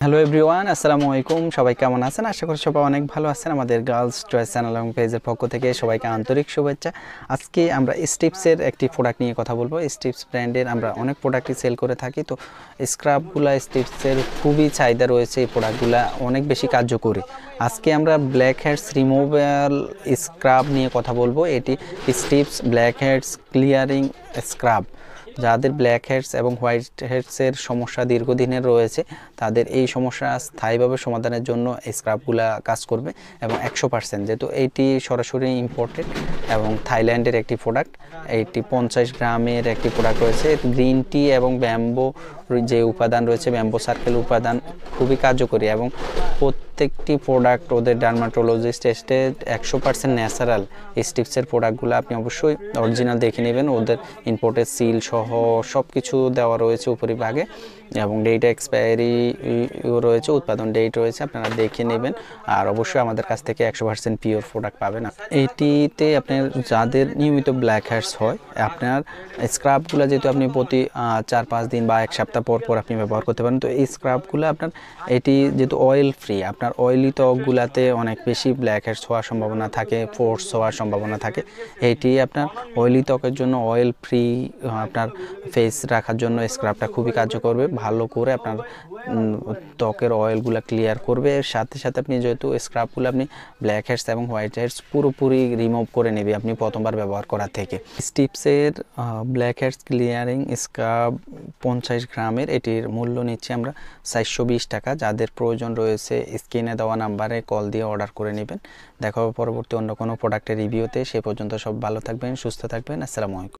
Hello everyone, আসসালামু আলাইকুম। সবাই কেমন আছেন? আশা করি সবাই অনেক ভালো আছেন। আমাদের গার্লস চয়েস চ্যানেল এবং পেজের পক্ষ থেকে সবাইকে আন্তরিক শুভেচ্ছা। আজকে আমরা স্টিপসের একটি প্রোডাক্ট নিয়ে কথা বলবো। স্টিপস ব্র্যান্ডের আমরা অনেক প্রোডাক্টই সেল করে থাকি। তো স্ক্রাবগুলো স্টিপসের খুবই চাহিদা রয়েছে, এই প্রোডাক্টগুলো অনেক বেশি কার্যকরী। আজকে আমরা ব্ল্যাক হেডস রিমুভাল স্ক্রাব নিয়ে কথা বলবো। এটি স্টিপস ব্ল্যাক হেডস ক্লিয়ারিং স্ক্রাব। যাদের ব্ল্যাক হেডস এবং হোয়াইট হেডসের সমস্যা দীর্ঘদিনের রয়েছে, তাদের এই সমস্যা স্থায়ীভাবে সমাধানের জন্য এই স্ক্রাবগুলো কাজ করবে এবং 100%, যেহেতু এইটি সরাসরি ইম্পোর্টেড এবং থাইল্যান্ডের একটি প্রোডাক্ট। এইটি 50 গ্রামের একটি প্রোডাক্ট রয়েছে। গ্রিন টি এবং ব্যাম্বো যে উপাদান রয়েছে, ব্যাম্বো সার্কেল উপাদান খুবই কার্যকরী এবং প্রত্যেকটি প্রোডাক্ট ওদের ডার্মাটোলজিস্ট টেস্টেড 100% ন্যাচারাল। স্টিপসের প্রোডাক্টগুলো আপনি অবশ্যই অরিজিনাল দেখে নেবেন। ওদের ইম্পোর্টেড সিল সহ সব কিছু দেওয়া রয়েছে উপরিভাগে এবং ডেট এক্সপায়ারি রয়েছে, উৎপাদন ডেট রয়েছে, আপনারা দেখে নেবেন। আর অবশ্যই আমাদের কাছ থেকে 100% পিওর প্রোডাক্ট পাবেন। এইটিতে আপনার যাদের নিয়মিত ব্ল্যাক হেডস হয়, আপনার স্ক্রাবগুলো যেহেতু আপনি প্রতি 4-5 দিন বা এক সপ্তাহ পর পর আপনি ব্যবহার করতে পারেন, তো এই স্ক্রাবগুলো আপনার এটি যেহেতু অয়েল ফ্রি, আপনার অয়েলি ত্বকগুলাতে অনেক বেশি ব্ল্যাক হেডস হওয়ার সম্ভাবনা থাকে, ফোর্স হওয়ার সম্ভাবনা থাকে। এইটি আপনার অয়েলি ত্বকের জন্য, অয়েল ফ্রি আপনার ফেস রাখার জন্য স্ক্রাবটা খুবই কার্যকর করবে। ভালো করে আপনার ত্বকের অয়েলগুলো ক্লিয়ার করবে। এর সাথে সাথে আপনি যেহেতু স্ক্রাবগুলো আপনি ব্ল্যাক হেডস এবং হোয়াইট হেডস পুরোপুরি রিমুভ করে নেবে আপনি প্রথমবার ব্যবহার করা থেকে। স্টিপসের ব্ল্যাক হেডস ক্লিয়ারিং স্ক্রাব 50 গ্রামের, এটির মূল্য নিচ্ছি আমরা 420 টাকা। যাদের প্রয়োজন রয়েছে স্ক্রিনে দেওয়া নাম্বারে কল দিয়ে অর্ডার করে নেবেন। দেখা হবে পরবর্তী অন্য কোনো প্রোডাক্টের রিভিউতে। সে পর্যন্ত সব ভালো থাকবেন, সুস্থ থাকবেন। আসসালামু আলাইকুম।